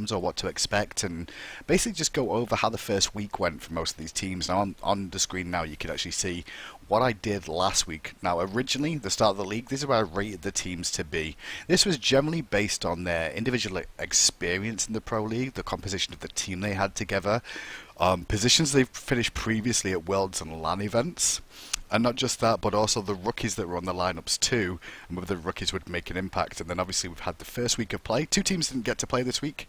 teams or what to expect, and basically just go over how the first week went for most of these teams. Now on the screen now you can actually see what I did last week. Now originally, the start of the league, this is where I rated the teams to be. This was generally based on their individual experience in the Pro League, the composition of the team they had together, positions they've finished previously at Worlds and LAN events. And not just that, but also the rookies that were on the lineups too, and whether the rookies would make an impact. And then obviously we've had the first week of play. 2 teams didn't get to play this week.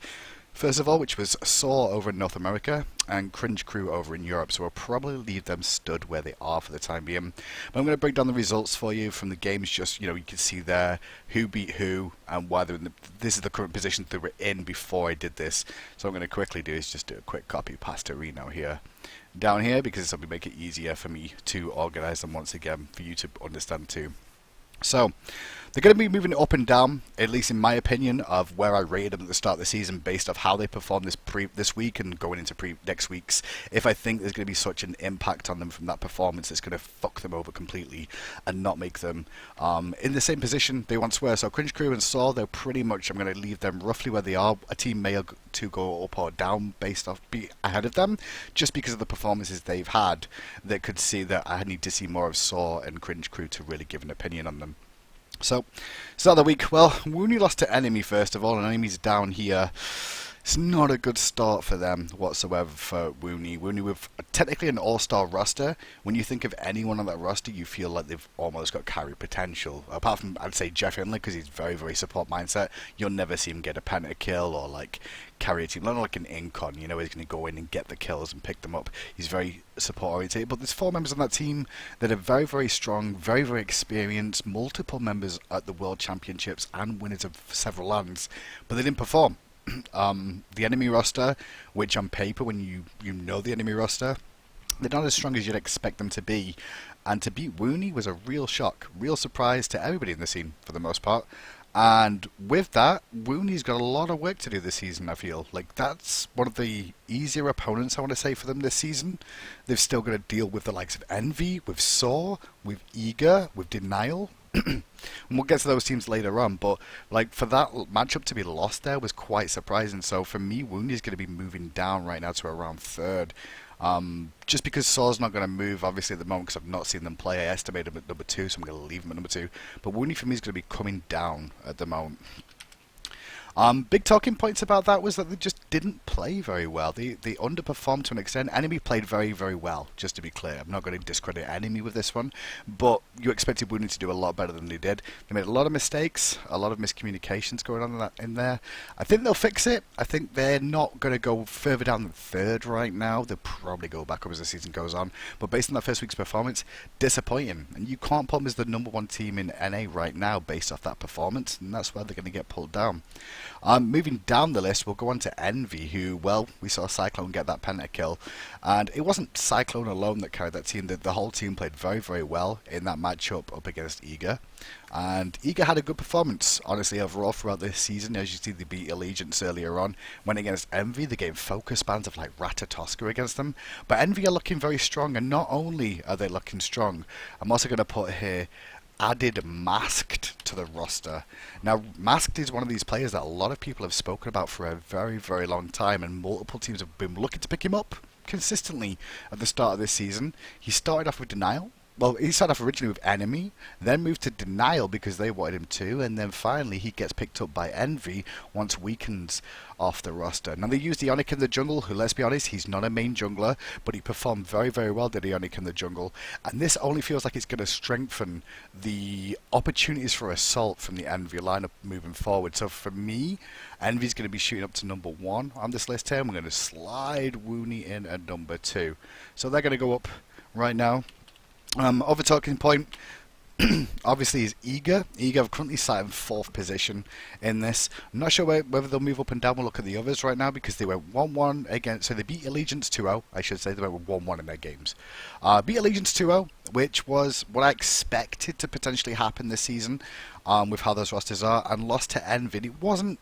First of all, which was Saw over in North America and Cringe Crew over in Europe. So we'll probably leave them stood where they are for the time being. But I'm going to break down the results for you from the games. Just, you can see there who beat who and why they're in this is the current position they were in before I did this. So what I'm going to quickly do is just do a quick copy past to Reno here. Down here, because this will make it easier for me to organize them once again for you to understand too. So they're going to be moving up and down, at least in my opinion, of where I rated them at the start of the season based off how they performed this week and going into next week's. If I think there's going to be such an impact on them from that performance, it's going to fuck them over completely and not make them in the same position they once were. So Cringe Crew and Saw, they're pretty much, I'm going to leave them roughly where they are. A team may to go up or down based off be ahead of them, just because of the performances they've had. That could see that I need to see more of Saw and Cringe Crew to really give an opinion on them. So, start of the week. Well, Wooney lost to Enemy first of all, and Enemy's down here. It's not a good start for them whatsoever for Wooney. Wooney with technically an all-star roster. When you think of anyone on that roster, you feel like they've almost got carry potential. Apart from, I'd say, Jeff Inley, because he's very, very support mindset. You'll never see him get a Panta kill or carry a team. Not like an Incon, he's going to go in and get the kills and pick them up. He's very support oriented. But there's 4 members on that team that are very, very strong, very, very experienced, multiple members at the World Championships and winners of several lands, but they didn't perform. The enemy roster, which on paper, when you know the enemy roster, they're not as strong as you'd expect them to be. And to beat Wooney was a real shock, real surprise to everybody in the scene for the most part. And with that, Wooney's got a lot of work to do this season, I feel. That's one of the easier opponents, I want to say, for them this season. They've still got to deal with the likes of Envy, with Saw, with Eager, with Denial. And we'll get to those teams later on, but for that matchup to be lost there was quite surprising. So for me, Wooney's going to be moving down right now to around 3rd. Just because Saw's not going to move, obviously, at the moment, because I've not seen them play. I estimated them at number 2, so I'm going to leave them at number 2. But Wooney, for me, is going to be coming down at the moment. Big talking points about that was that they just didn't play very well. They underperformed to an extent. Enemy played very, very well, just to be clear. I'm not going to discredit Enemy with this one, but you expected Wooney to do a lot better than they did. They made a lot of mistakes, a lot of miscommunications going on in there. I think they'll fix it. I think they're not going to go further down than 3rd right now. They'll probably go back up as the season goes on. But based on that first week's performance, disappointing. And you can't put them as the number 1 team in NA right now based off that performance, and that's where they're going to get pulled down. Moving down the list, we'll go on to Envy, who, well, we saw Cyclone get that Penta kill. And it wasn't Cyclone alone that carried that team. The whole team played very, very well in that matchup up against Eager. And Eager had a good performance, honestly, overall throughout this season. As you see, they beat Allegiance earlier on. Went against Envy, they gave focus bans of Ratatoska against them. But Envy are looking very strong, and not only are they looking strong, I'm also going to put here added Masked to the roster. Now, Masked is one of these players that a lot of people have spoken about for a very, very long time, and multiple teams have been looking to pick him up consistently at the start of this season. He started off with Denial. Well, he started off originally with Enemy, then moved to Denial because they wanted him to, and then finally he gets picked up by Envy once Weakens off the roster. Now they used Ionic in the jungle, who, let's be honest, he's not a main jungler, but he performed very, very well, did Ionic in the jungle, and this only feels like it's going to strengthen the opportunities for assault from the Envy lineup moving forward. So for me, Envy's going to be shooting up to number 1 on this list here, and we're going to slide Wooney in at number 2. So they're going to go up right now. Other talking point, obviously, is Eager. Eager have currently sat in 4th position in this. I'm not sure whether they'll move up and down. We'll look at the others right now because they went 1-1 against. So they beat Allegiance 2-0, I should say. They went 1-1 in their games. Beat Allegiance 2-0, which was what I expected to potentially happen this season with how those rosters are, and lost to Envy. It wasn't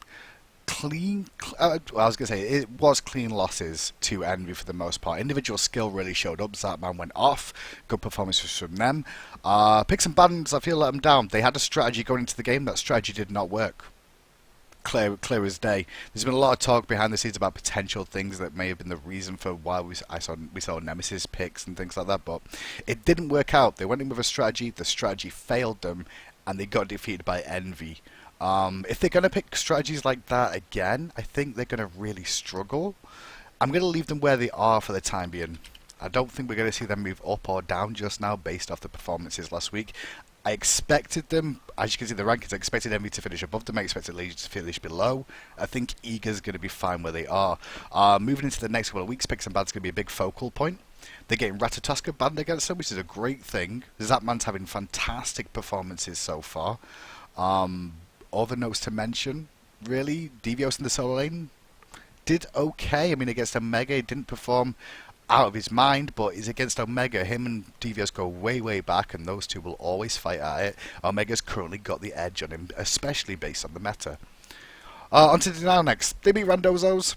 clean. I was going to say, it was clean losses to Envy for the most part. Individual skill really showed up. Zatman went off. Good performances from them. Picks and bans, I feel, let them down. They had a strategy going into the game. That strategy did not work. clear as day. There's been a lot of talk behind the scenes about potential things that may have been the reason for why we saw Nemesis picks and things like that, but it didn't work out. They went in with a strategy, the strategy failed them, and they got defeated by Envy. If they're going to pick strategies like that again, I think they're going to really struggle. I'm going to leave them where they are for the time being. I don't think we're going to see them move up or down just now based off the performances last week. I expected them, as you can see the rankings, I expected Envy to finish above them, I expected Legion to finish below. I think Eager's going to be fine where they are. Moving into the next couple of weeks, Picks and Ban's going to be a big focal point. They're getting Ratatoska banned against them, which is a great thing. Zapman's having fantastic performances so far. Other notes to mention, really, Devios in the solo lane did okay. I mean, against Omega, he didn't perform out of his mind, but he's against Omega. Him and Devios go way back, and those two will always fight at it. Omega's currently got the edge on him, especially based on the meta. On to Denial next. They beat Randozos.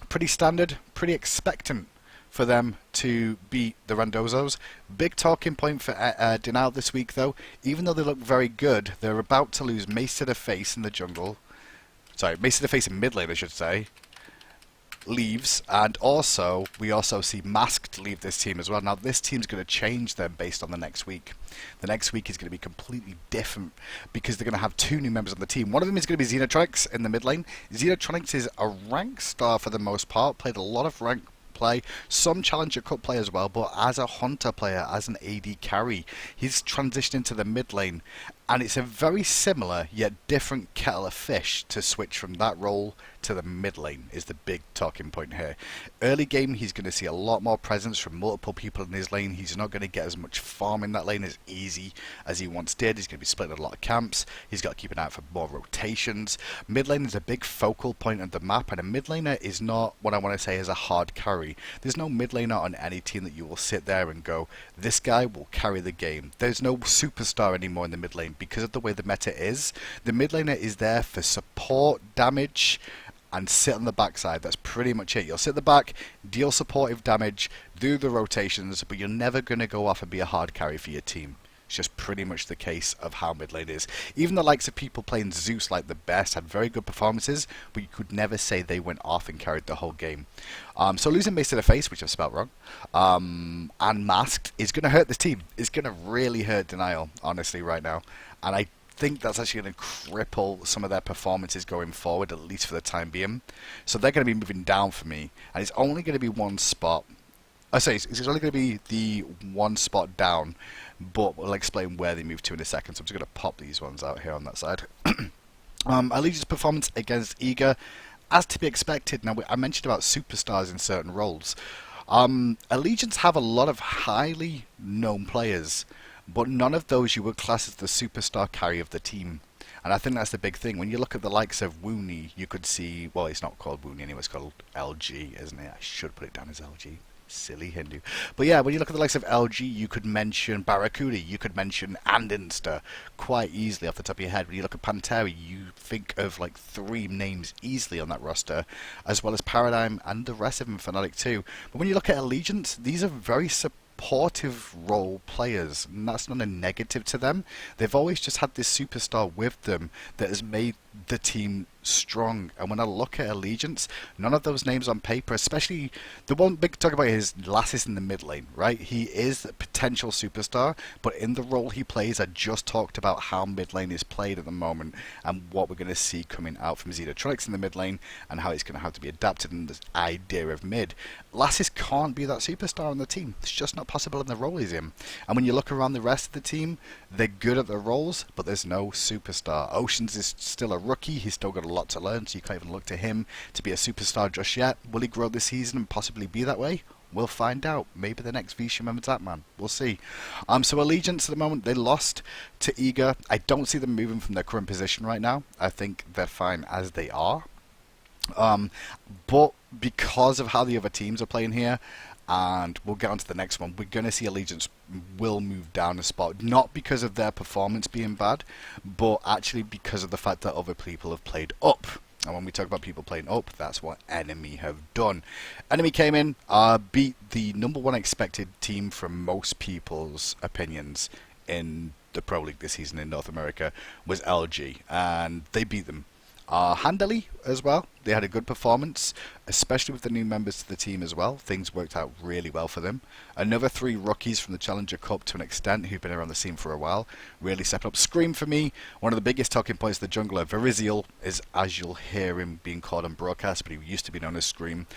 Pretty standard, pretty expectant for them to beat the Randozos. Big talking point for Denial this week, though. Even though they look very good, they're about to lose Mace to the face in the jungle. Sorry, Mace to the face in mid lane, I should say. Leaves, and also we also see Masked leave this team as well. Now this team's going to change them based on the next week. The next week is going to be completely different because they're going to have two new members on the team. One of them is going to be Xenotronics in the mid lane. Xenotronics is a rank star for the most part, played a lot of rank play, some Challenger Cup play as well, but as a Hunter player, as an AD carry, he's transitioned into the mid lane, and it's a very similar yet different kettle of fish to switch from that role to the mid lane is the big talking point here. Early game, he's going to see a lot more presence from multiple people in his lane. He's not going to get as much farm in that lane as easy as he once did. He's going to be splitting a lot of camps. He's got to keep an eye out for more rotations. Mid lane is a big focal point of the map, and a mid laner is not what I want to say is a hard carry. There's no mid laner on any team that you will sit there and go, this guy will carry the game. There's no superstar anymore in the mid lane because of the way the meta is. The mid laner is there for support, damage, and sit on the backside. That's pretty much it. You'll sit at the back, deal supportive damage, do the rotations, but you're never going to go off and be a hard carry for your team. It's just pretty much the case of how mid lane is. Even the likes of people playing Zeus like the best had very good performances, but you could never say they went off and carried the whole game. So losing Mace to the face, which I've spelled wrong, and Masked is going to hurt this team. It's going to really hurt Denial, honestly, right now. And I think that's actually going to cripple some of their performances going forward, at least for the time being. So they're going to be moving down for me, and it's only going to be one spot. I say it's only going to be the one spot down, but we'll explain where they move to in a second. So I'm just going to pop these ones out here on that side. Allegiant's performance against Eager, as to be expected. Now, I mentioned about superstars in certain roles. Allegiants have a lot of highly known players, but none of those you would class as the superstar carry of the team. And I think that's the big thing. When you look at the likes of Wooney, you could see, well, it's not called Wooney anyway, it's called LG, isn't it? I should put it down as LG. Silly Hindu. But yeah, when you look at the likes of LG, you could mention Barracuda, you could mention Andinster quite easily off the top of your head. When you look at Pantera, you think of like 3 names easily on that roster, as well as Paradigm and the rest of them, Fnatic too. But when you look at Allegiance, these are very supportive role players, and that's not a negative to them. They've always just had this superstar with them that has made the team strong. And when I look at Allegiance, none of those names on paper, especially the one big talk about is Lassus in the mid lane, right? He is a potential superstar, but in the role he plays, I just talked about how mid lane is played at the moment and what we're going to see coming out from Xenotronics in the mid lane and how it's going to have to be adapted in this idea of mid. Lassus can't be that superstar on the team. It's just not possible in the role he's in. And when you look around the rest of the team, they're good at their roles, but there's no superstar. Oceans is still a rookie. He's still got a lot to learn, so you can't even look to him to be a superstar just yet. Will he grow this season and possibly be that way? We'll find out. Maybe the next Visha member Zapman. We'll see. So Allegiance at the moment, they lost to Eager. I don't see them moving from their current position right now. I think they're fine as they are. But because of how the other teams are playing here, and we'll get on to the next one, we're going to see Allegiance will move down a spot, not because of their performance being bad, but actually because of the fact that other people have played up. And when we talk about people playing up, that's what Enemy have done. Enemy came in, beat the #1 expected team from most people's opinions in the Pro League this season in North America, was LG, and they beat them. handily as well. They had a good performance, especially with the new members to the team as well. Things worked out really well for them. Another 3 rookies from the Challenger Cup to an extent who've been around the scene for a while really stepped up. Scream for me, one of the biggest talking points of the jungler. Verizial is, as you'll hear him being called on broadcast, but he used to be known as Scream,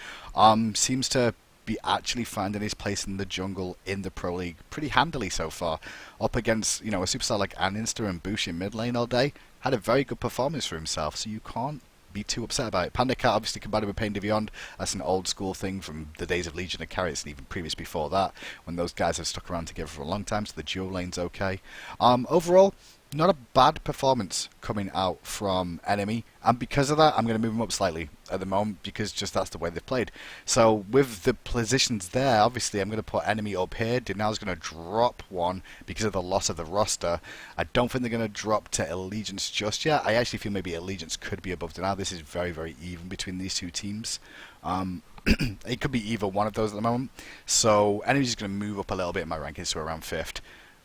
seems to be actually finding his place in the jungle in the Pro League pretty handily so far. Up against, a superstar like Aninsta and Bush in mid lane all day, had a very good performance for himself, so you can't be too upset about it. Panda Cat obviously combined with Pain de Beyond. That's an old school thing from the days of Legion of Carrots and even previous before that, when those guys have stuck around together for a long time, so the duo lane's okay. Overall, not a bad performance coming out from Enemy, and because of that, I'm going to move them up slightly at the moment because just that's the way they've played. So with the positions there, obviously I'm going to put Enemy up here. Denal's going to drop one because of the loss of the roster. I don't think they're going to drop to Allegiance just yet. I actually feel maybe Allegiance could be above Denal. This is very, very even between these two teams. It could be either one of those at the moment. So Enemy's going to move up a little bit in my rankings to around 5th.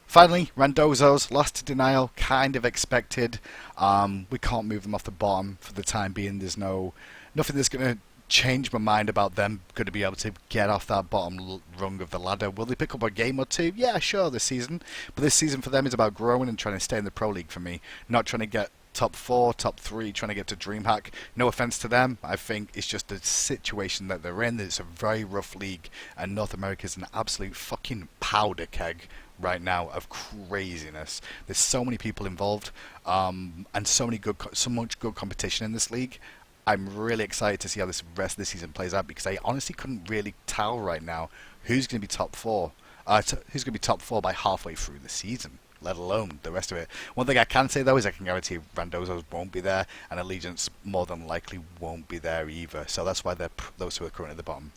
Finally, Randozo's lost to Denial, kind of expected. We can't move them off the bottom for the time being. There's nothing that's going to change my mind about them going to be able to get off that bottom rung of the ladder. Will they pick up a game or two? Yeah, sure, this season. But this season for them is about growing and trying to stay in the Pro League for me, not trying to get top 4, top 3, trying to get to DreamHack. No offense to them. I think it's just the situation that they're in. It's a very rough league, and North America's an absolute fucking powder keg right now of craziness. There's so many people involved, and so much good competition in this league. I'm really excited to see how this rest of the season plays out because I honestly couldn't really tell right now who's going to be top 4. Who's going to be top 4 by halfway through the season, let alone the rest of it. One thing I can say though is I can guarantee Randozo's won't be there, and Allegiance more than likely won't be there either. So that's why they're those who are currently at the bottom.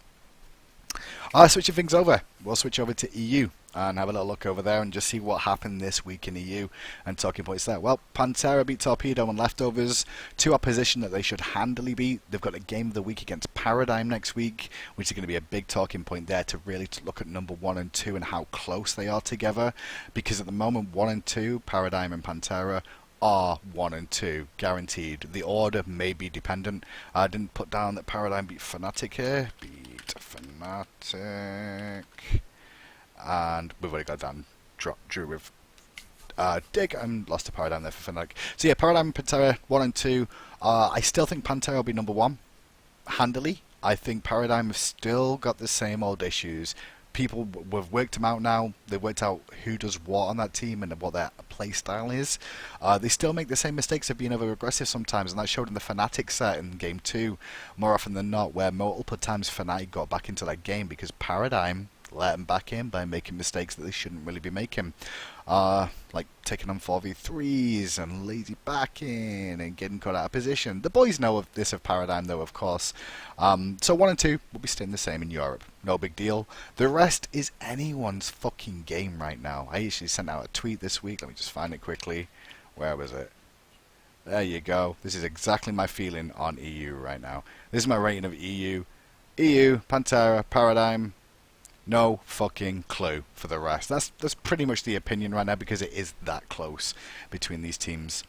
Switching things over, we'll switch over to EU and have a little look over there and just see what happened this week in EU and talking points there. Well, Pantera beat Torpedo and Leftovers to a position that they should handily beat. They've got a game of the week against Paradigm next week, which is going to be a big talking point there to really look at number 1 and 2 and how close they are together, because at the moment 1 and 2, Paradigm and Pantera, are 1 and 2 guaranteed. The order may be dependent. I didn't put down that Paradigm beat Fnatic here. Beat Fnatic, and we've already got down drew with Dig and lost to Paradigm there for Fnatic. So yeah, Paradigm and Pantera 1 and 2. I still think Pantera will be number 1 handily. I think Paradigm have still got the same old issues. People have worked them out now. They've worked out who does what on that team and what their play style is. They still make the same mistakes of being over aggressive sometimes, and that showed in the Fnatic set in game 2 more often than not, where multiple times Fnatic got back into that game because Paradigm let them back in by making mistakes that they shouldn't really be making. Like taking on 4v3s and lazy backing and getting caught out of position. The boys know of this of Paradigm though, of course. So 1 and 2 will be staying the same in Europe. No big deal. The rest is anyone's fucking game right now. I actually sent out a tweet this week. Let me just find it quickly. Where was it? There you go. This is exactly my feeling on EU right now. This is my rating of EU. EU, Pantera, Paradigm. No fucking clue for the rest. That's pretty much the opinion right now because it is that close between these teams.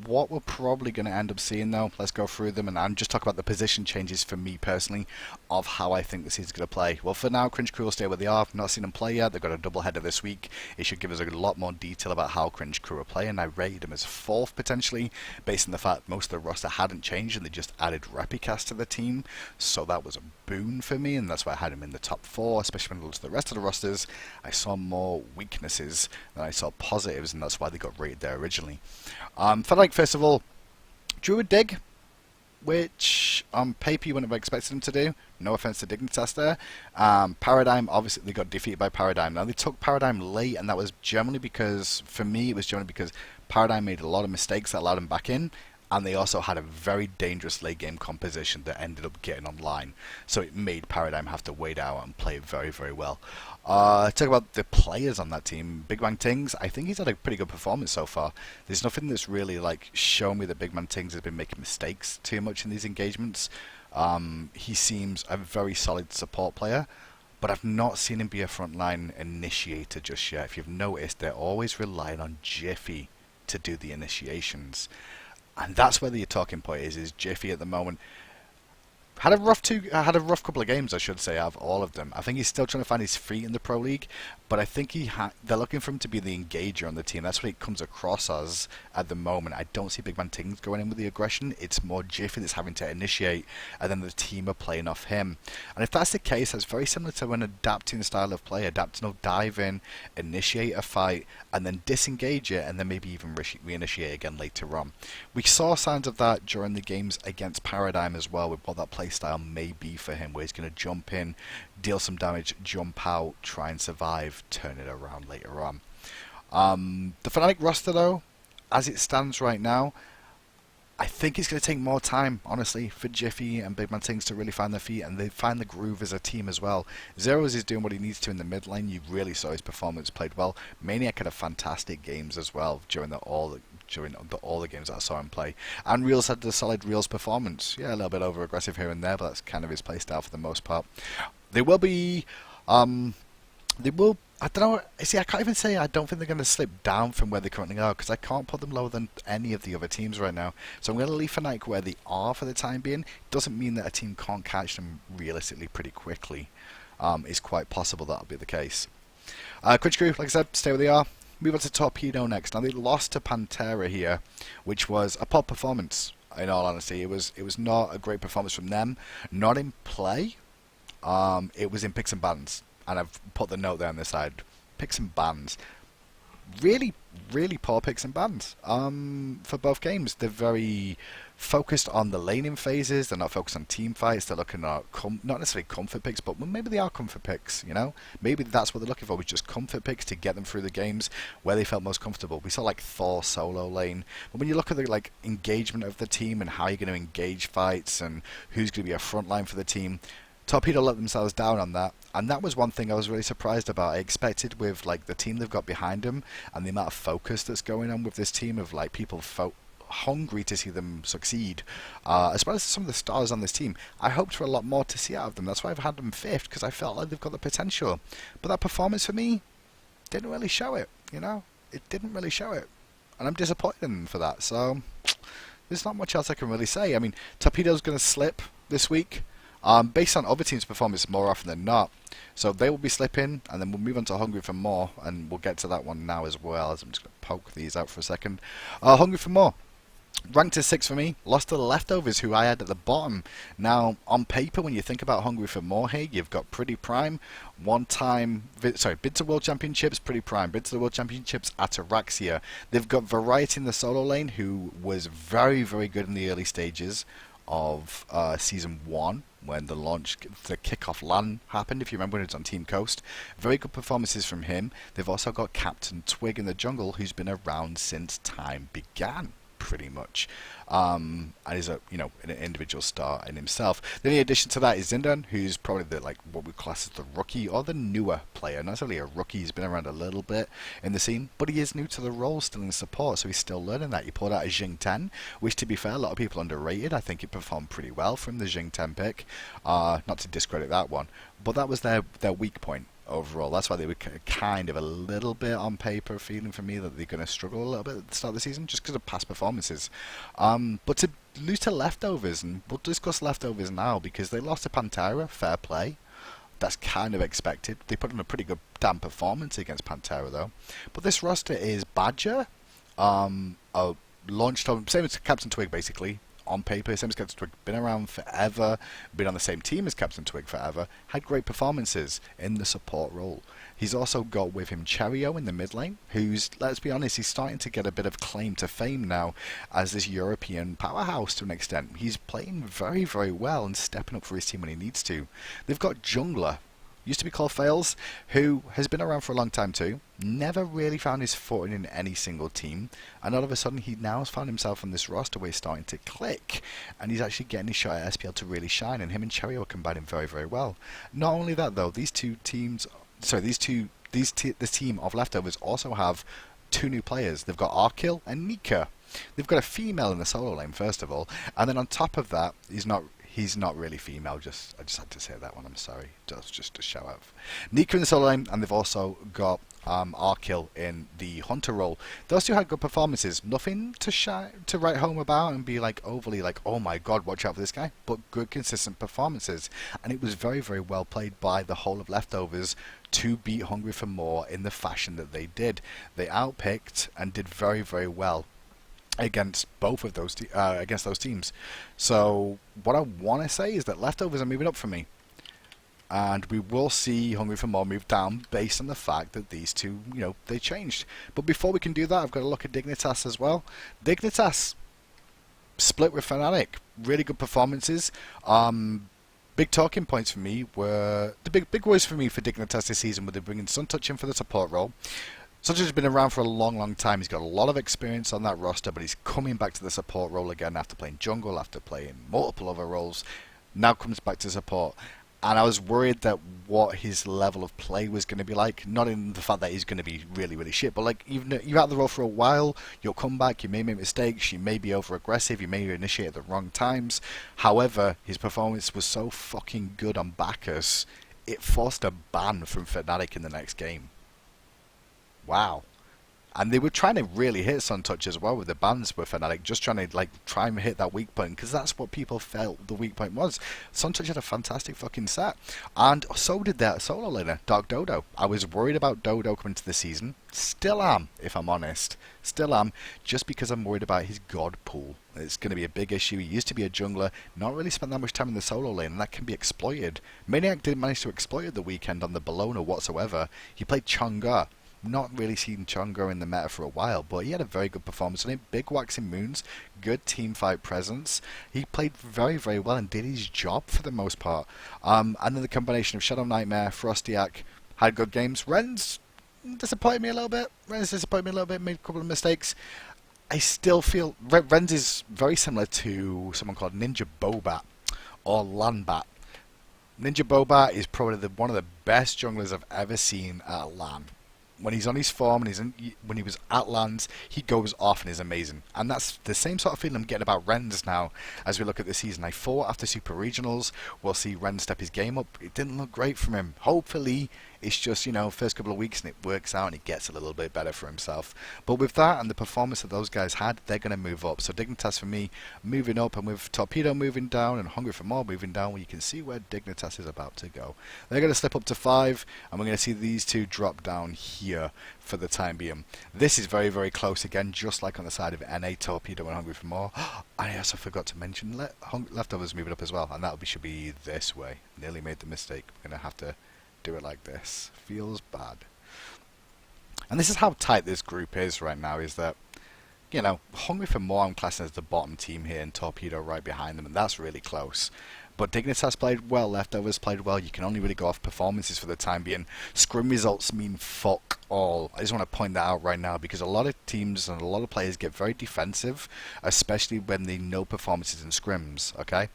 What we're probably going to end up seeing though, let's go through them and just talk about the position changes for me personally of how I think this is going to play. Well, for now, Cringe Crew will stay where they are. I've not seen them play yet. They've got a double header this week. It should give us a lot more detail about how Cringe Crew are playing. I rated them as 4th potentially, based on the fact most of the roster hadn't changed and they just added Repicast to the team. So that was a boon for me, and that's why I had them in the top 4, especially when I looked at the rest of the rosters. I saw more weaknesses than I saw positives, and that's why they got rated there originally. Fnatic, first of all, drew a dig, which on paper you wouldn't have expected them to do. No offense to Dignitas there. Paradigm, obviously they got defeated by Paradigm. Now they took Paradigm late, and that was generally because, for me, it was generally because Paradigm made a lot of mistakes that allowed them back in, and they also had a very dangerous late game composition that ended up getting online. So it made Paradigm have to wait out and play very, very well. Talk about the players on that team. Big Man Tings, I think he's had a pretty good performance so far. There's nothing that's really like shown me that Big Man Tings has been making mistakes too much in these engagements. He seems a very solid support player, but I've not seen him be a frontline initiator just yet. If you've noticed, they're always relying on Jiffy to do the initiations. And that's where the talking point is Jiffy at the moment. Had a rough couple of games, I should say, out of all of them. I think he's still trying to find his feet in the Pro League, but I think they're looking for him to be the engager on the team. That's what it comes across as at the moment. I don't see Big Man Tings going in with the aggression. It's more Jiffy that's having to initiate, and then the team are playing off him. And if that's the case, that's very similar to an adapting style of play. Adapting will dive in, initiate a fight, and then disengage it, and then maybe even reinitiate again later on. We saw signs of that during the games against Paradigm as well, with what that play style may be for him, where he's going to jump in, deal some damage, jump out, try and survive, turn it around later on. The Fnatic roster, though, as it stands right now, I think it's going to take more time, honestly, for Jiffy and Big Man Tings to really find their feet, and they find the groove as a team as well. Zeros is doing what he needs to in the mid lane. You really saw his performance played well. Maniac had a fantastic games as well during all the games that I saw him play. And Reels had the solid Reels performance. Yeah, a little bit over aggressive here and there, but that's kind of his playstyle for the most part. They will be, I don't know, see, I can't even say I don't think they're going to slip down from where they currently are, because I can't put them lower than any of the other teams right now. So I'm going to leave Fnatic where they are for the time being. Doesn't mean that a team can't catch them realistically pretty quickly. It's quite possible that'll be the case. Cringe crew, like I said, stay where they are. Move on to Torpedo next. Now they lost to Pantera here, which was a poor performance. In all honesty, it was not a great performance from them. Not in play. It was in picks and bans, and I've put the note there on the side. Picks and bans. Really, really poor picks and bans for both games. They're very focused on the laning phases. They're not focused on team fights. They're looking at not necessarily comfort picks, but maybe they are comfort picks, you know? Maybe that's what they're looking for, was just comfort picks to get them through the games where they felt most comfortable. We saw like Thor solo lane, but when you look at the like engagement of the team and how you're going to engage fights and who's going to be a front line for the team, Torpedo let themselves down on that, and that was one thing I was really surprised about. I expected with like the team they've got behind them and the amount of focus that's going on with this team, of like people hungry to see them succeed, as well as some of the stars on this team. I hoped for a lot more to see out of them. That's why I've had them 5th, because I felt like they've got the potential. But that performance for me didn't really show it, you know? It didn't really show it. And I'm disappointed in them for that. So there's not much else I can really say. I mean, Torpedo's going to slip this week. Based on other teams' performance more often than not. So they will be slipping, and then we'll move on to Hungry for More, and we'll get to that one now as well, as I'm just going to poke these out for a second. Hungry for More. Ranked to 6 for me, lost to the Leftovers, who I had at the bottom. Now, on paper, when you think about Hungry for More here, you've got Pretty Prime, bid to World Championships, Pretty Prime, bid to the World Championships, Ataraxia. They've got Variety in the solo lane, who was very, very good in the early stages of Season 1, when the kickoff LAN happened, if you remember, when it was on Team Coast. Very good performances from him. They've also got Captain Twig in the jungle, who's been around since time began, pretty much, and is an individual star in himself. Then in addition to that is Zindan, who's probably what we class as the rookie or the newer player. Not necessarily a rookie, he's been around a little bit in the scene, but he is new to the role, still in support, so he's still learning that. He pulled out a Jing 10, which, to be fair, a lot of people underrated. I think it performed pretty well from the Jing 10 pick, not to discredit that one, but that was their weak point overall. That's why they were kind of a little bit on paper feeling for me that they're going to struggle a little bit at the start of the season, just because of past performances. But to lose to Leftovers, and we'll discuss Leftovers now, because they lost to Pantera, fair play. That's kind of expected. They put in a pretty good damn performance against Pantera, though. But this roster is Badger, launched on, same as Captain Twig, basically. On paper, same as Captain Twig, been around forever, been on the same team as Captain Twig forever, had great performances in the support role. He's also got with him Cherio in the mid lane, who's, let's be honest, he's starting to get a bit of claim to fame now as this European powerhouse to an extent. He's playing very, very well and stepping up for his team when he needs to. They've got Jungler, used to be called Fails, who has been around for a long time too, never really found his footing in any single team, and all of a sudden he now has found himself on this roster where he's starting to click, and he's actually getting his shot at SPL to really shine, and him and Cherry are combining very, very well. Not only that though, this team of Leftovers also have 2 new players. They've got Arkil and Nika. They've got a female in the solo lane, first of all, and then on top of that, he's not really female, I just had to say that one, I'm sorry. Just a shout out. Nika in the solo lane, and they've also got Arkil in the Hunter role. Those two had good performances. Nothing to write home about and be like overly like, oh my god, watch out for this guy. But good, consistent performances. And it was very, very well played by the whole of Leftovers to beat Hungry for More in the fashion that they did. They outpicked and did very, very well against both of those against those teams. So what I want to say is that Leftovers are moving up for me, and we will see Hungry for More move down based on the fact that these two, they changed. But before we can do that, I've got to look at Dignitas as well. Dignitas split with Fnatic, really good performances. Big talking points for me were the big words for me for Dignitas this season were they bringing Suntouch in for the support role. Suntouch has been around for a long, long time. He's got a lot of experience on that roster, but he's coming back to the support role again after playing jungle, after playing multiple other roles. Now comes back to support. And I was worried that what his level of play was going to be like. Not in the fact that he's going to be really, really shit, but like even you're out of the role for a while, you'll come back, you may make mistakes, you may be over-aggressive, you may initiate at the wrong times. However, his performance was so fucking good on Bacchus, it forced a ban from Fnatic in the next game. Wow. And they were trying to really hit Suntouch as well with the bans with Fnatic, just trying to try and hit that weak point, because that's what people felt the weak point was. Suntouch had a fantastic fucking set, and so did their solo laner, Dark Dodo. I was worried about Dodo coming to the season, still am, if I'm honest, still am, just because I'm worried about his god pool. It's going to be a big issue. He used to be a jungler, not really spent that much time in the solo lane, and that can be exploited. Maniac didn't manage to exploit it the weekend on the Bologna whatsoever. He played Chang'e. Not really seen Chang'e in the meta for a while, but he had a very good performance on it. Big waxing moons, good team fight presence. He played very, very well and did his job for the most part. And then the combination of Shadow Nightmare, Frostiak had good games. Ren's disappointed me a little bit. Made a couple of mistakes. I still feel Ren's is very similar to someone called Ninja Bobat or Lanbat. Ninja Bobat is probably one of the best junglers I've ever seen at LAN. When he's on his form and when he was at lands, he goes off and is amazing. And that's the same sort of feeling I'm getting about Ren's now as we look at the season. I thought after Super Regionals we'll see Ren step his game up. It didn't look great from him. Hopefully it's just, first couple of weeks and it works out and he gets a little bit better for himself. But with that and the performance that those guys had, they're going to move up. So Dignitas for me moving up, and with Torpedo moving down and Hungry for More moving down, well, you can see where Dignitas is about to go. They're going to slip up to 5, and we're going to see these two drop down here for the time being. This is very, very close again, just like on the side of NA, Torpedo and Hungry for More. I also forgot to mention Leftovers moving up as well, and that should be this way. Nearly made the mistake. We're going to have to do it like this. Feels bad. And this is how tight this group is right now, is that, Hungry for More I'm classing as the bottom team here, and Torpedo right behind them, and that's really close. But Dignitas played well, Leftovers played well. You can only really go off performances for the time being. Scrim results mean fuck all. I just want to point that out right now, because a lot of teams and a lot of players get very defensive, especially when they know performances in scrims, okay?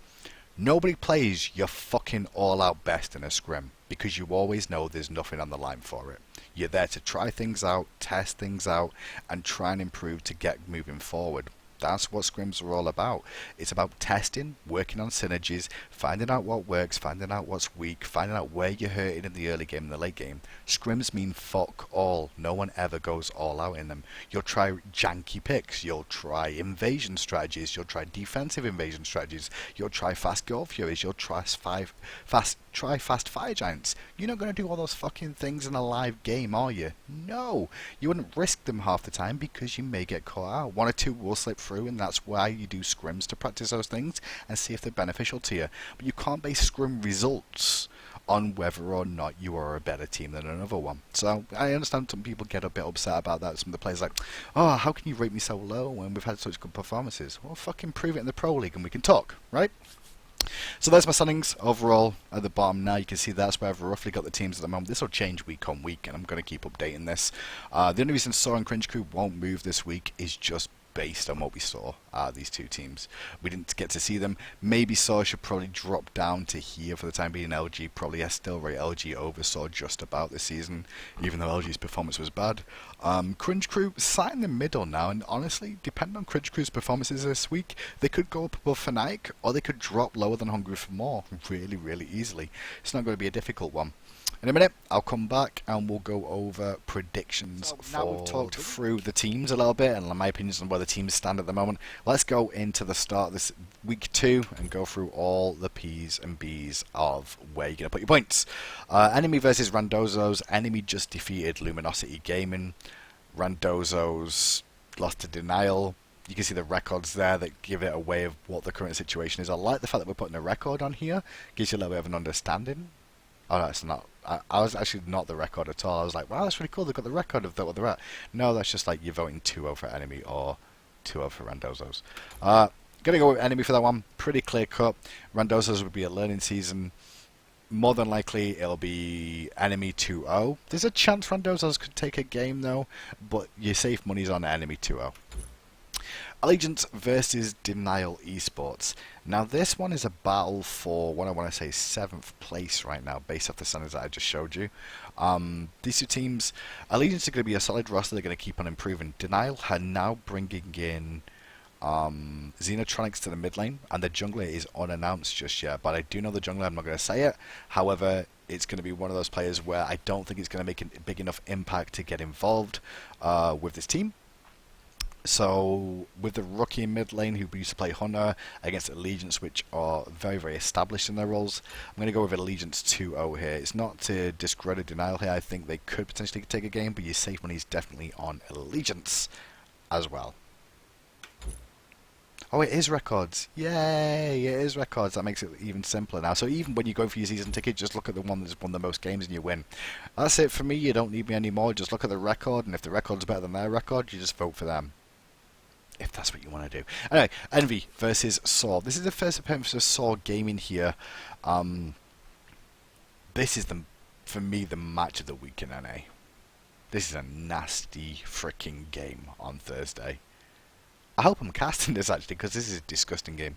Nobody plays your fucking all-out best in a scrim, because you always know there's nothing on the line for it. You're there to try things out, test things out, and try and improve to get moving forward. That's what scrims are all about. It's about testing, working on synergies, finding out what works, finding out what's weak, finding out where you're hurting in the early game and the late game. Scrims mean fuck all. No one ever goes all out in them. You'll try janky picks, you'll try invasion strategies, you'll try defensive invasion strategies, you'll try fast goal furies, you'll try fast fire giants. You're not going to do all those fucking things in a live game, are you? No. You wouldn't risk them half the time because you may get caught out. One or two will slip through, and that's why you do scrims, to practice those things and see if they're beneficial to you. But you can't base scrim results on whether or not you are a better team than another one. So I understand some people get a bit upset about that. Some of the players like, oh, how can you rate me so low when we've had such good performances? Well, fucking prove it in the Pro League and we can talk, right? So there's my standings overall at the bottom. Now you can see that's where I've roughly got the teams at the moment. This will change week on week, and I'm going to keep updating this. The only reason Saw and Cringe Crew won't move this week is just based on what we saw, these two teams. We didn't get to see them. Maybe Saw should probably drop down to here for the time being. LG probably, I still rate LG over Saw just about this season, even though LG's performance was bad. Cringe Crew sat in the middle now, and honestly, depending on Cringe Crew's performances this week, they could go up above Fnatic, or they could drop lower than Hungry for More really, really easily. It's not going to be a difficult one. In a minute, I'll come back and we'll go over predictions. So now we've talked through the teams a little bit and my opinions on where the teams stand at the moment. Let's go into the start of this week 2 and go through all the P's and B's of where you're going to put your points. Enemy versus Randozzo's. Enemy just defeated Luminosity Gaming. Randozzo's lost to Denial. You can see the records there that give it a way of what the current situation is. I like the fact that we're putting a record on here. Gives you a little bit of an understanding. Oh no, it's not. I was actually not the record at all. I was like, wow, that's really cool. They've got the record of what they're at. No, that's just like you're voting 2-0 for enemy or 2-0 for Randozzo's. Gonna go with enemy for that one. Pretty clear cut. Randozzo's would be a learning season. More than likely, it'll be enemy 2-0. There's a chance Randozzo's could take a game though, but your safe money's on enemy 2-0. Allegiance versus Denial Esports. Now this one is a battle for what I want to say 7th place right now, based off the standings that I just showed you. These two teams, Allegiance are going to be a solid roster. They're going to keep on improving. Denial are now bringing in Xenotronics to the mid lane, and the jungler is unannounced just yet. But I do know the jungler. I'm not going to say it. However, it's going to be one of those players where I don't think it's going to make a big enough impact to get involved with this team. So, with the rookie in mid lane who used to play Hunter against Allegiance, which are very, very established in their roles, I'm going to go with Allegiance 2-0 here. It's not to discredit Denial here. I think they could potentially take a game, but your safe money is definitely on Allegiance as well. Oh, it is records. Yay, it is records. That makes it even simpler now. So even when you go for your season ticket, just look at the one that's won the most games and you win. That's it for me. You don't need me anymore. Just look at the record, and if the record's better than their record, you just vote for them. If that's what you want to do. Anyway, Envy versus Saw. This is the first appearance for Saw Gaming here. This is, for me, the match of the week in NA. This is a nasty freaking game on Thursday. I hope I'm casting this actually, because this is a disgusting game.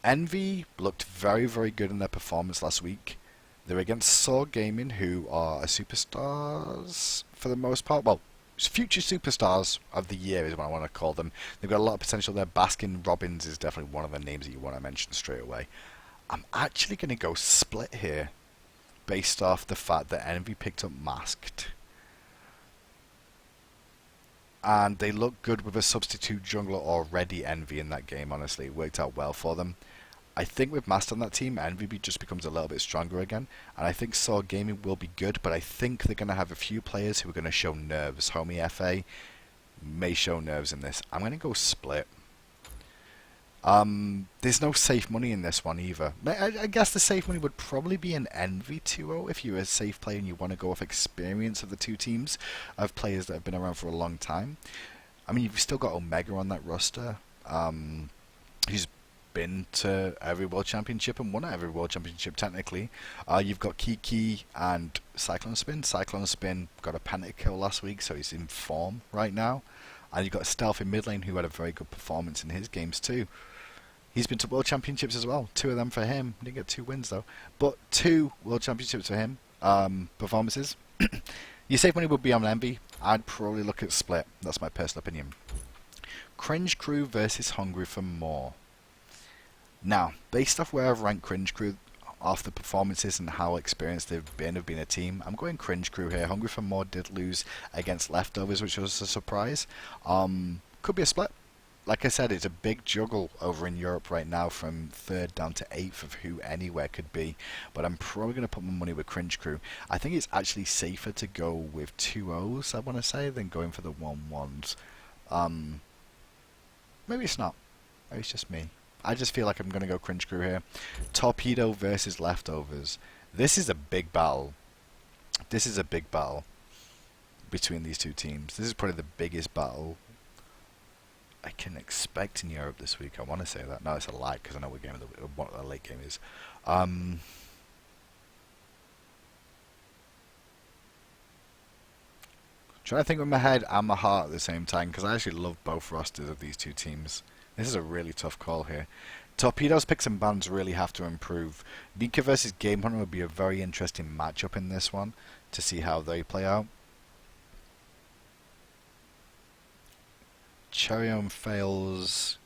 Envy looked very, very good in their performance last week. They're against Saw Gaming, who are superstars for the most part. Well, future superstars of the year is what I want to call them. They've got a lot of potential there. Baskin Robbins is definitely one of the names that you want to mention straight away. I'm actually going to go split here, based off the fact that Envy picked up Masked. And they look good with a substitute jungler already, Envy, in that game, honestly. It worked out well for them. I think with Master on that team, Envy just becomes a little bit stronger again. And I think Saw Gaming will be good, but I think they're going to have a few players who are going to show nerves. Homie FA may show nerves in this. I'm going to go split. There's no safe money in this one either. I guess the safe money would probably be an Envy 2-0 if you're a safe player and you want to go off experience of the two teams of players that have been around for a long time. I mean, you've still got Omega on that roster. Who's been to every World Championship and won at every World Championship technically. You've got Kiki and Cyclone Spin. Cyclone Spin got a Panta kill last week, so he's in form right now. And you've got Stealth in mid lane who had a very good performance in his games too. He's been to World Championships as well. 2 of them for him. He didn't get 2 wins though. But 2 World Championships for him. Performances. Your safe money would be on Envy. I'd probably look at split. That's my personal opinion. Cringe Crew versus Hungry for More. Now, based off where I've ranked Cringe Crew, off the performances and how experienced they've been of being a team, I'm going Cringe Crew here. Hungry for More did lose against Leftovers, which was a surprise. Could be a split. Like I said, it's a big juggle over in Europe right now from 3rd down to 8th of who anywhere could be. But I'm probably going to put my money with Cringe Crew. I think it's actually safer to go with 2-0s, I want to say, than going for the 1-1s. Maybe it's not. Maybe it's just me. I just feel like I'm going to go Cringe Crew here. Torpedo versus Leftovers. This is a big battle. This is a big battle between these two teams. This is probably the biggest battle I can expect in Europe this week. I want to say that. No, it's a lie because I know what the late game is. Trying to think with my head and my heart at the same time because I actually love both rosters of these two teams. This is a really tough call here. Torpedo's picks and bans really have to improve. Nika versus Game Hunter would be a very interesting matchup in this one to see how they play out. Cherion fails.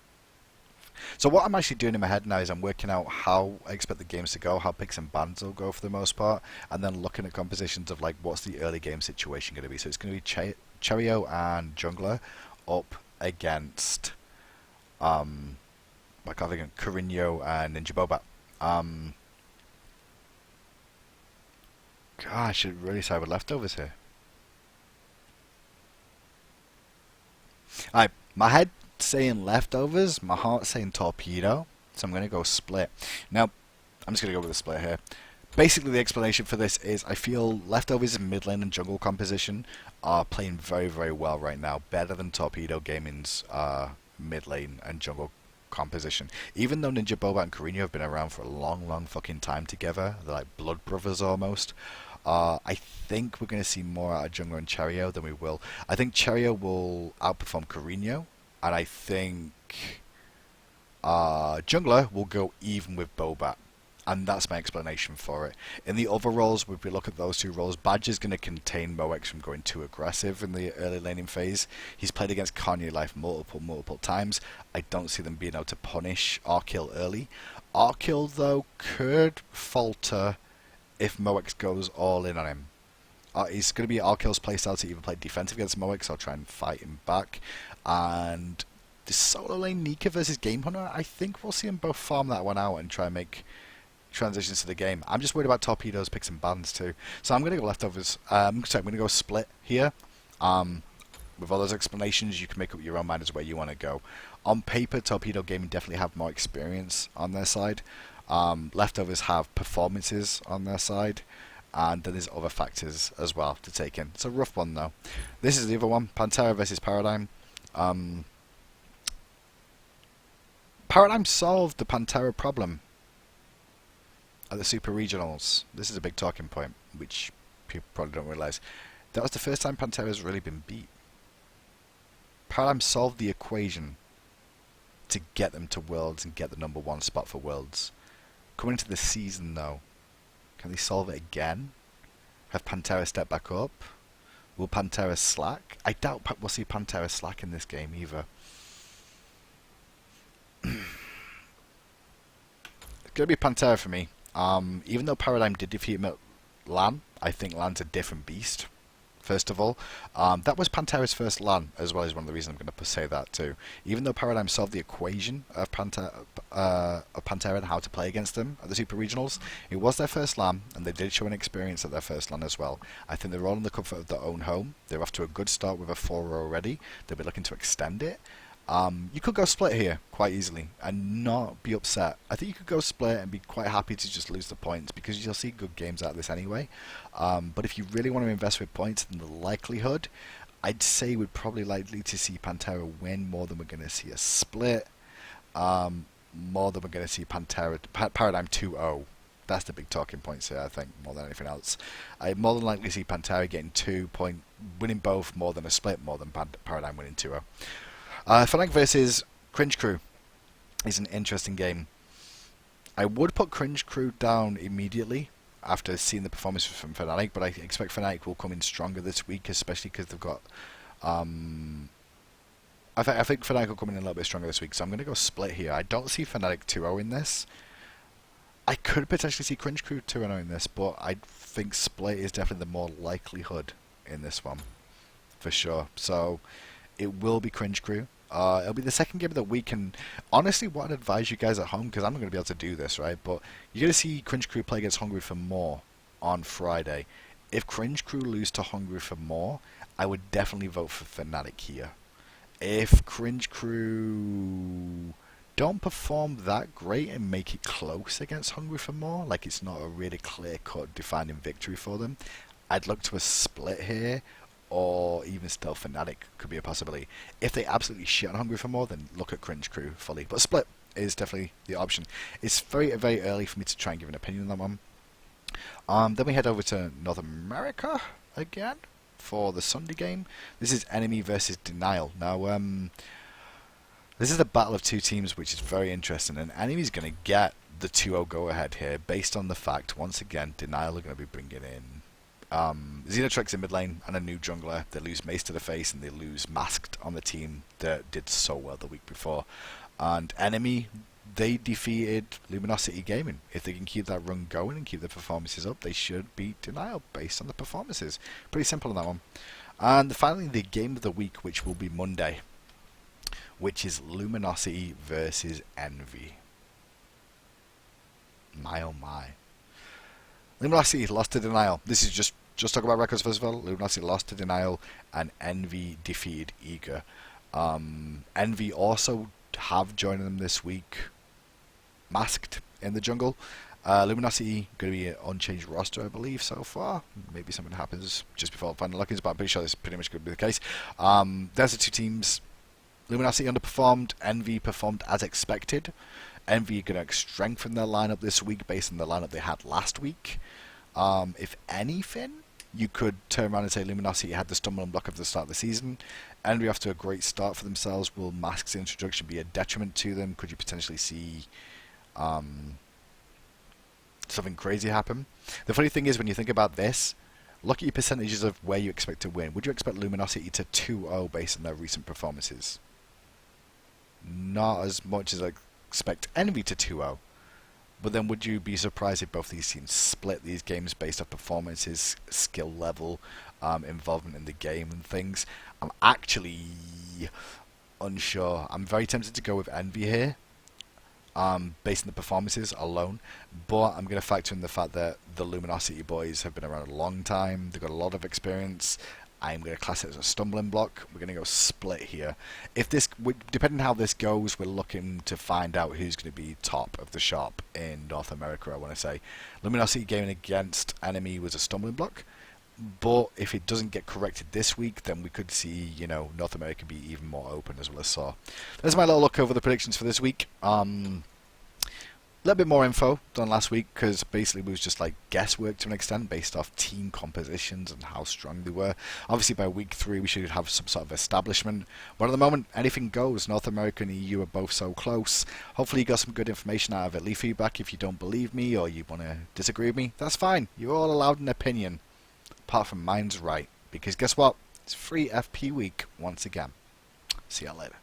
So what I'm actually doing in my head now is I'm working out how I expect the games to go, how picks and bans will go for the most part, and then looking at compositions of like what's the early game situation going to be. So it's going to be Cherio and Jungler up against I can't think of Carino and Ninja Bobat. God, I should really side with leftovers here. Alright, my head saying leftovers, my heart saying torpedo, so I'm going to go split. Now, I'm just going to go with a split here. Basically, the explanation for this is I feel leftovers in mid lane and jungle composition are playing very, very well right now, better than Torpedo Gaming's mid lane and jungle composition. Even though Ninja Boba and Carino have been around for a long, long fucking time together, they're like blood brothers almost. I think we're going to see more out of Jungler and Cherio than we will. I think Cherio will outperform Carino, and I think Jungler will go even with Bobat. And that's my explanation for it. In the other roles, if we look at those two roles, Badger's going to contain Moex from going too aggressive in the early laning phase. He's played against Kanye Life multiple times. I don't see them being able to punish Arkil early. Arkil, though, could falter if Moex goes all in on him. It's going to be Arkil's playstyle to either play defensive against Moex or try and fight him back. And the solo lane Nika versus Game Hunter, I think we'll see them both farm that one out and try and make transitions to the game. I'm just worried about Torpedo's picks and bans too. So I'm going to go leftovers. I'm going to go split here. With all those explanations, you can make up your own mind as where you want to go. On paper, Torpedo Gaming definitely have more experience on their side. Leftovers have performances on their side. And then there's other factors as well to take in. It's a rough one though. This is the other one. Pantera versus Paradigm. Paradigm solved the Pantera problem at the Super Regionals. This is a big talking point, which people probably don't realise. That was the first time Pantera's really been beat. Paradigm solved the equation to get them to Worlds and get the #1 spot for Worlds. Coming into the season though, can they solve it again? Have Pantera step back up? Will Pantera slack? I doubt we'll see Pantera slack in this game either. It's going to be Pantera for me. Even though Paradigm did defeat him at LAN, I think LAN's a different beast, first of all. That was Pantera's first LAN, as well as one of the reasons I'm going to say that too. Even though Paradigm solved the equation of Pantera and how to play against them at the Super Regionals, it was their first LAN, and they did show an experience at their first LAN as well. I think they're all in the comfort of their own home. They're off to a good start with a 4 already. They'll be looking to extend it. You could go split here quite easily and not be upset. I think you could go split and be quite happy to just lose the points because you'll see good games out of this anyway. But if you really want to invest with points, then the likelihood, I'd say we're probably likely to see Pantera win more than we're going to see a split. More than we're going to see Paradigm 2-0. That's the big talking points here, I think, more than anything else. I'd more than likely see Pantera getting 2 point, winning both more than a split, more than Paradigm winning 2-0. Fnatic versus Cringe Crew is an interesting game. I would put Cringe Crew down immediately after seeing the performance from Fnatic, but I expect Fnatic will come in stronger this week, especially because they've got... I think Fnatic will come in a little bit stronger this week, so I'm going to go split here. I don't see Fnatic 2-0 in this. I could potentially see Cringe Crew 2-0 in this, but I think split is definitely the more likelihood in this one, for sure. So it will be Cringe Crew. It'll be the second game of the week, and honestly, what I'd advise you guys at home, because I'm not going to be able to do this, right? But you're going to see Cringe Crew play against Hungry for More on Friday. If Cringe Crew lose to Hungry for More, I would definitely vote for Fnatic here. If Cringe Crew don't perform that great and make it close against Hungry for More, like it's not a really clear-cut defining victory for them, I'd look to a split here, or even still Fnatic could be a possibility. If they absolutely shit on Hungry for More, then look at Cringe Crew fully. But split is definitely the option. It's very, very early for me to try and give an opinion on that one. Then we head over to North America again for the Sunday game. This is Enemy versus Denial. Now, this is a battle of two teams, which is very interesting, and Enemy's going to get the 2-0 go-ahead here, based on the fact, once again, Denial are going to be bringing in Xenotrix in mid lane and a new jungler. They lose Mace to the face, and they lose Masked on the team that did so well the week before. And Enemy they defeated Luminosity Gaming. If they can keep that run going and keep their performances up, they should beat Denial based on the performances. Pretty simple on that one. And finally, the game of the week, which will be Monday, which is Luminosity versus Envy. My oh my. Luminosity lost to Denial. This is just talk about records first of all. Luminosity lost to Denial and Envy defeated Eager. Envy also have joined them this week masked in the jungle. Luminosity going to be an unchanged roster, I believe, so far. Maybe something happens just before the final lock-ins, but I'm pretty sure this is pretty much going to be the case. There's the two teams. Luminosity underperformed. Envy performed as expected. Envy are going to strengthen their lineup this week based on the lineup they had last week. If anything, you could turn around and say Luminosity had the stumbling block of the start of the season. Envy off to a great start for themselves. Will Mask's introduction be a detriment to them? Could you potentially see something crazy happen? The funny thing is, when you think about this, look at your percentages of where you expect to win. Would you expect Luminosity to 2-0 based on their recent performances? Not as much as I expect Envy to 2-0. But then would you be surprised if both these teams split these games based on performances, skill level, involvement in the game and things? I'm actually unsure. I'm very tempted to go with Envy here, based on the performances alone, but I'm going to factor in the fact that the Luminosity boys have been around a long time. They've got a lot of experience. I'm going to class it as a stumbling block. We're going to go split here. If this, depending on how this goes, we're looking to find out who's going to be top of the shop in North America, I want to say. Luminosity Gaming against Enemy was a stumbling block, but if it doesn't get corrected this week, then we could see, North America be even more open as well as so. There's my little look over the predictions for this week. A little bit more info than last week, because basically it was just like guesswork to an extent based off team compositions and how strong they were. Obviously by week 3 we should have some sort of establishment, but at the moment anything goes. North America and EU are both so close. Hopefully you got some good information out of it. Leave feedback if you don't believe me or you want to disagree with me. That's fine. You're all allowed an opinion, apart from mine's right, because guess what? It's free FP week once again. See you later.